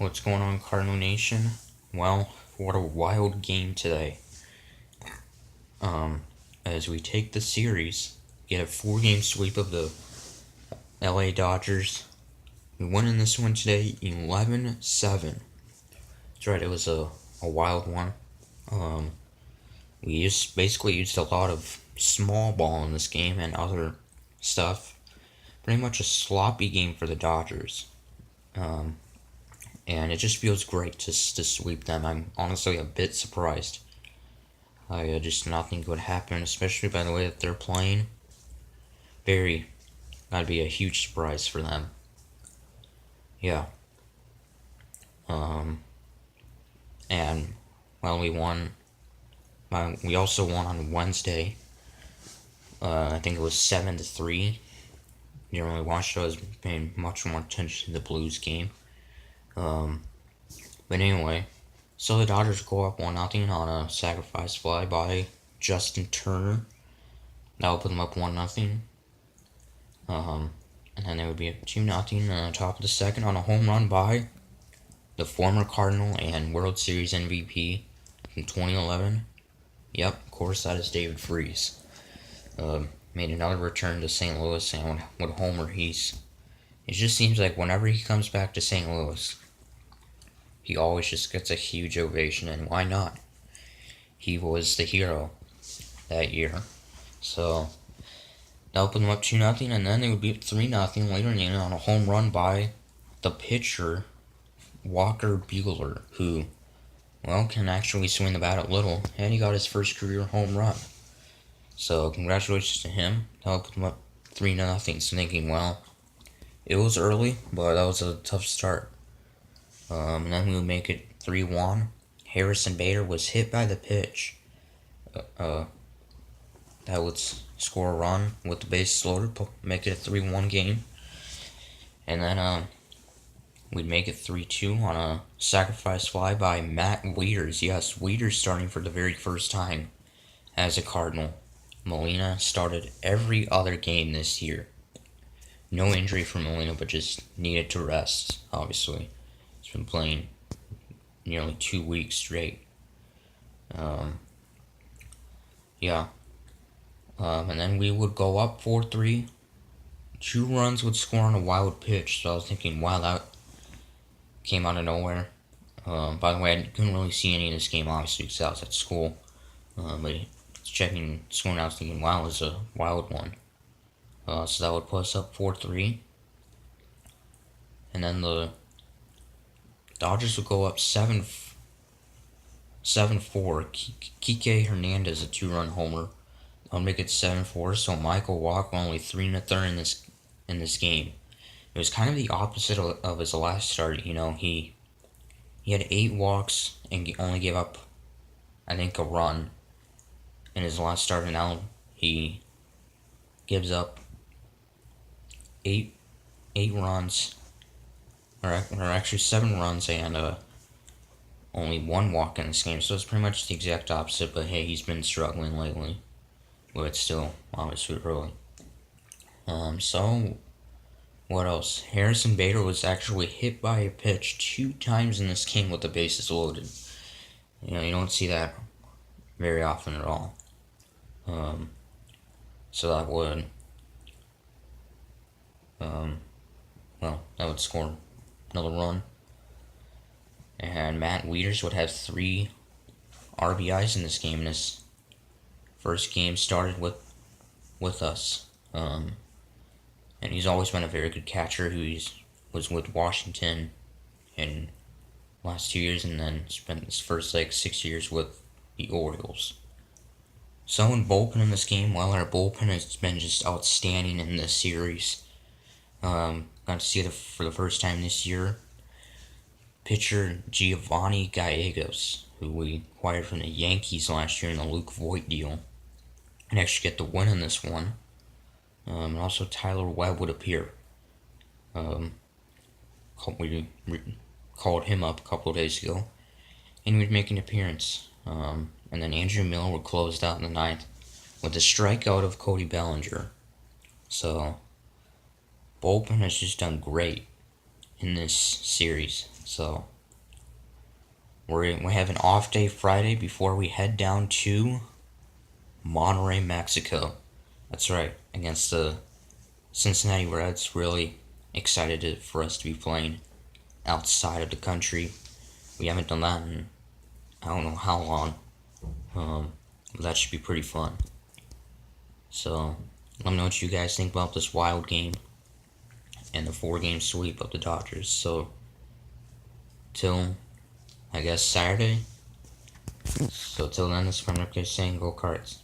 What's going on, Cardinal Nation? Well, what a wild game today. As we take the series, get a 4-game sweep of the LA Dodgers. We won in this one today 11-7. That's right, it was a wild one. We basically used a lot of small ball in this game and other stuff. Pretty much a sloppy game for the Dodgers. And it just feels great to sweep them. I'm honestly a bit surprised. I just nothing would happen, especially by the way that they're playing. That'd be a huge surprise for them. Yeah. And well, we won. We also won on Wednesday. I think it was 7-3. Didn't really watch it. I was paying much more attention to the Blues game. But anyway, so the Dodgers go up 1-0 on a sacrifice fly by Justin Turner. That would put them up 1-0. And then they would be up 2-0 on top of the second on a home run by the former Cardinal and World Series MVP from 2011. Yep, of course, that is David Freese. Made another return to St. Louis and would homer. It just seems like whenever he comes back to St. Louis, he always just gets a huge ovation, and why not? He was the hero that year. So that would put them up 2-0, and then they would be up 3-0 later in the inning on a home run by the pitcher, Walker Buehler, who, well, can actually swing the bat a little, and he got his first career home run. So congratulations to him. That would put them up 3-0. So thinking, well, it was early, but that was a tough start. And then we would make it 3-1. Harrison Bader was hit by the pitch. That would score a run with the bases loaded, make it a 3-1 game. And then we'd make it 3-2 on a sacrifice fly by Matt Wieters. Yes, Wieters starting for the very first time as a Cardinal. Molina started every other game this year. No injury for Molina, but just needed to rest, obviously. He's been playing nearly 2 weeks straight. And then we would go up 4-3. 2 runs would score on a wild pitch, so I was thinking, wow, that came out of nowhere. By the way, I couldn't really see any of this game, obviously, because I was at school. But checking scoring, I was thinking, wow, it was a wild one. So that would put us up 4-3. And then the Dodgers would go up 7-4. Kike Hernandez, a 2-run homer. That would make it 7-4. So Michael walked only 3 1/3 in this game. It was kind of the opposite of his last start. You know, he had 8 walks and only gave up, I think, a run in his last start, and now he gives up 8 runs, or actually 7 runs, and only 1 walk in this game. So it's pretty much the exact opposite. But hey, he's been struggling lately, but it's still obviously early. So what else? Harrison Bader was actually hit by a pitch 2 times in this game with the bases loaded. You know, you don't see that very often at all. So that would, that would score another run. And Matt Wieters would have 3 RBIs in this game. And his first game started with us. And he's always been a very good catcher who was with Washington in the last 2 years, and then spent his first 6 years with the Orioles. So in bullpen in this game, well, our bullpen has been just outstanding in this series. Got to see it for the first time this year. Pitcher Giovanni Gallegos, who we acquired from the Yankees last year in the Luke Voit deal, and actually get the win in this one. And also Tyler Webb would appear. We called him up a couple of days ago, and he'd make an appearance. And then Andrew Miller would close out in the 9th with a strikeout of Cody Bellinger. So bullpen has just done great in this series. So We have an off day Friday before we head down to Monterrey, Mexico. That's right, against the Cincinnati Reds. Really excited for us to be playing outside of the country. We haven't done that in I don't know how long. That should be pretty fun. So let me know what you guys think about this wild game and the 4-game sweep of the Dodgers. So till I guess Saturday. So till then, this is Rick saying go Cards.